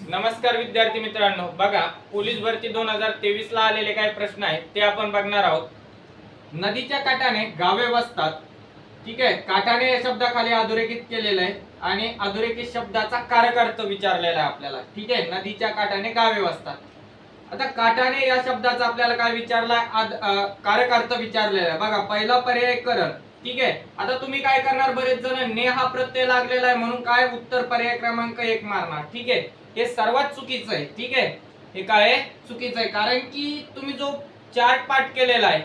नमस्कार विद्यार्थी मित्रांनो, बघा पोलीस भरती 2023 ला आलेले काही प्रश्न आहेत ते आपण बघणार आहोत. नदीच्या काठाने गावे वसतात. ठीक आहे, काठाने या शब्दाखाली अधोरेखित केलेलं आहे आणि अधोरेखित शब्दाचा कारक अर्थ विचारलेला आहे आपल्याला. ठीक आहे, नदीच्या काठाने गावे वसतात. आता काठाने या शब्दाचा आपल्याला काय विचारलाय, कारक अर्थ विचारलेला आहे. बघा पहिला पर्याय करण. ठीक आहे, आता तुम्ही काय करणार, बरेच जण ने हा प्रत्यय लागलेला आहे म्हणून काय उत्तर पर्याय क्रमांक 1 मारणार. ठीक आहे, हे सर्वात चुकीचं आहे. ठीक आहे, हे काय चुकीचं आहे, कारण की तुम्ही जो चार्ट पाठ केलेला आहे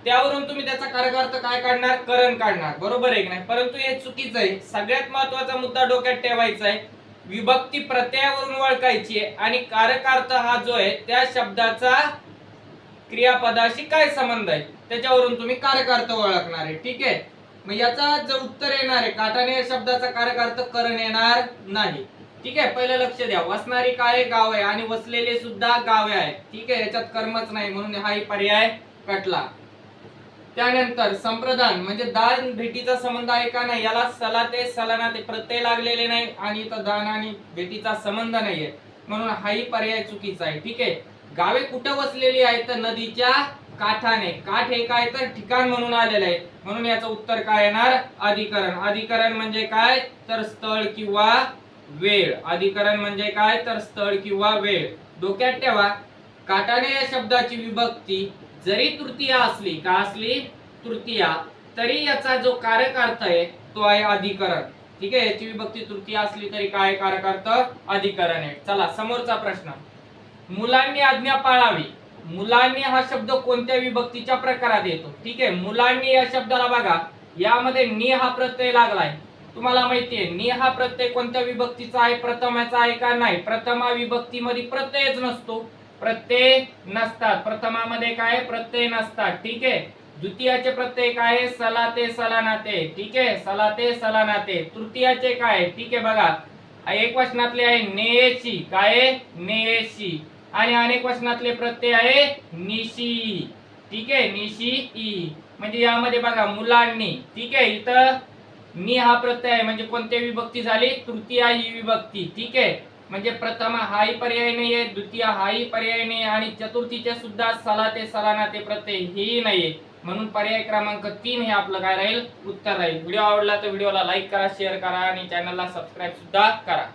त्यावरून तुम्ही त्याचा कारक अर्थ काय काढणार, करण काढणार. बरोबर आहे की नाही? परंतु हे चुकीचं आहे. सगळ्यात महत्वाचा मुद्दा डोक्यात ठेवायचा आहे, विभक्ती प्रत्ययावरून ओळखायची आहे आणि कारक अर्थ हा जो आहे त्या शब्दाचा क्रियापदाशी काय संबंध आहे त्याच्यावरून तुम्ही कारक अर्थ ओळखणार आहे. ठीक आहे, मग याचा जो उत्तर येणार आहे, काठाने या शब्दाचा कारक अर्थ करण येणार नाही. ठीक आहे, पहिलं लक्ष द्या, वसणारी काय गाव आहे आणि वसलेले सुद्धा गावे आहेत. ठीक आहे, याच्यात कर्मच नाही म्हणून हाही पर्याय कटला. त्यानंतर संप्रदान म्हणजे दान भेटीचा संबंध आहे का नाही, याला सलाते सलानाते प्रत्यय लागलेले नाही आणि इथं दान आणि भेटीचा संबंध नाहीये म्हणून हाही पर्याय चुकीचा आहे. ठीक आहे, गावे कुठं वसलेली आहेत तर नदीच्या काठाने. काठ हे काय तर ठिकाण म्हणून आलेलं आहे म्हणून याचं उत्तर काय येणार, अधिकरण. अधिकरण म्हणजे काय तर स्थळ किंवा वेळ. अधिकरण म्हणजे काय तर स्थळ किंवा वेळ. डोक्यात ठेवा, काठाने या शब्दाची विभक्ती जरी तृतीया असली, का असली तृतीया, तरी याचा जो कारक अर्थ आहे तो आहे अधिकरण. ठीक आहे, याची विभक्ती तृतीया असली तरी काय कारक अर्थ अधिकरण आहे. चला समोरचा प्रश्न, मुलांनी आज्ञा पाळावी. मुलांनी हा शब्द कोणत्या विभक्तीच्या प्रकारात येतो. ठीक आहे, मुलांनी या शब्दाला बघा, यामध्ये नि हा प्रत्यय लागलाय. तुम्हाला माहितीये नि हा प्रत्यय कोणत्या विभक्तीचा आहे, प्रथमाचा आहे का नाही. प्रथमा विभक्तीमध्ये प्रत्ययच नसतो, प्रत्यय नसतात. प्रथमामध्ये काय प्रत्यय नसतात. ठीक आहे, द्वितीयाचे प्रत्यय काय सलाते सलानाते. ठीक आहे, सलाते सलानाते. तृतीयाचे काय, ठीक आहे बघा, एक वचनातले आहे नेशी, काय नेशी, आणि अनेक वचनातले प्रत्यय आहे निशी. ठीक आहे, निशी ई. म्हणजे यामध्ये बघा मुलांनी. ठीक आहे, इथं नि हा प्रत्यय आहे म्हणजे कोणत्या विभक्ती झाली, तृतीया ही विभक्ती. ठीक आहे, म्हणजे प्रथम हाही पर्याय नाहीये, द्वितीय हाही पर्याय नाही आणि चतुर्थीचे सुद्धा सलाते सलानाते प्रत्यय ही नाहीये म्हणून पर्याय क्रमांक 3 हे आपलं काय राहील, उत्तर राहील. व्हिडिओ आवडला तर व्हिडिओला लाईक करा, शेअर करा आणि चॅनलला सबस्क्राईब सुद्धा करा.